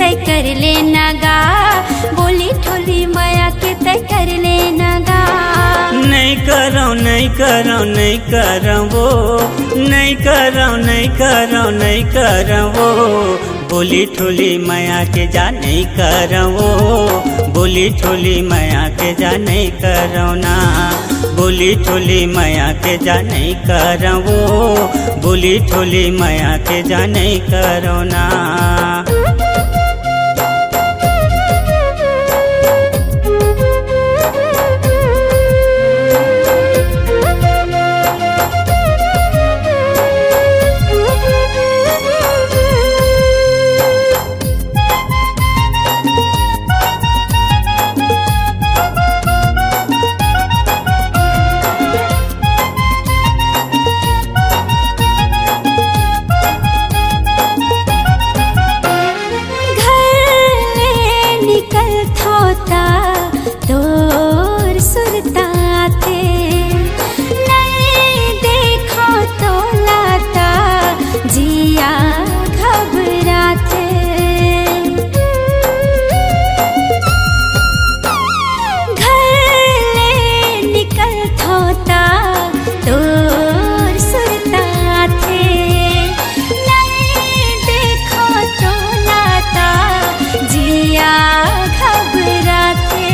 तय कर लेना गा, बोली ठोली माया के तय कर लेना गा। नहीं करो नहीं करो नहीं करो वो, नहीं करो नहीं करो नहीं करो वो, बोली ठोली माया के जा नहीं करो वो, बोली ठोली माया के जा नहीं करो ना, बोली ठोली माया के जा नहीं करो वो, बोली ठोली माया के जा नहीं करो ना। तोर सुरता थे नहीं देखो तो लाता जिया घबराते। घर ले निकल थोता तोर सुरता थे नहीं देखो तो लाता जिया घबराते।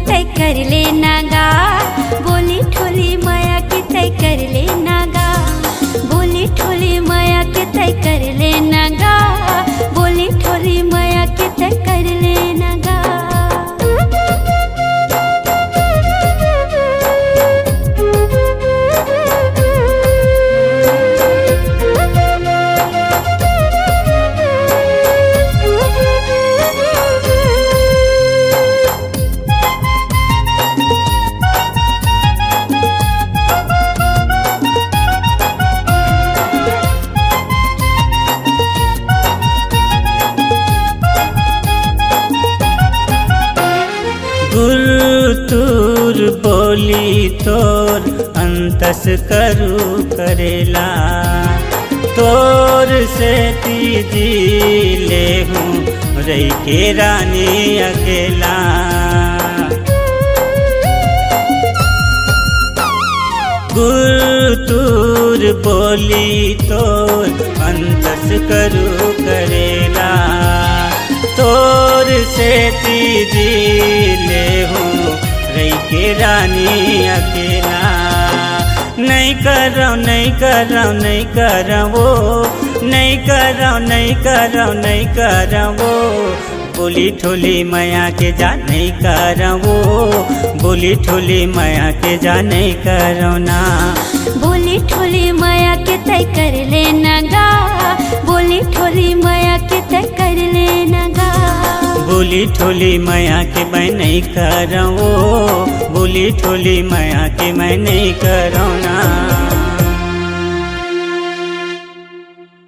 तय कर लेना गा, बोली ठोली माया के तय कर लेना गा, बोली ठोली माया के तय कर लेना गा, बोली ठोली माया के तय कर लेना गा। तूर बोली तोर अंतस करू करेला, तोर से तीजी ले हूँ रही के रानी अकेला। तूर बोली तोर अंतस करू करेला, तोर से तीजी ले हूँ रही के रानी अकेला। नहीं करो नहीं करो नहीं करो वो, नहीं करो नहीं करो नहीं करो वो, बोली ठोली माया के जा नहीं करो वो, बोली ठोली माया के जा नहीं करो ना, बोली ठोली माया के तय कर लेना गा, बोली ठोली माया के तय कर लेना गा। बोली ठोली माया के मैं नहीं करूँ, बोली ठोली माया के मैं नहीं करूँ ना।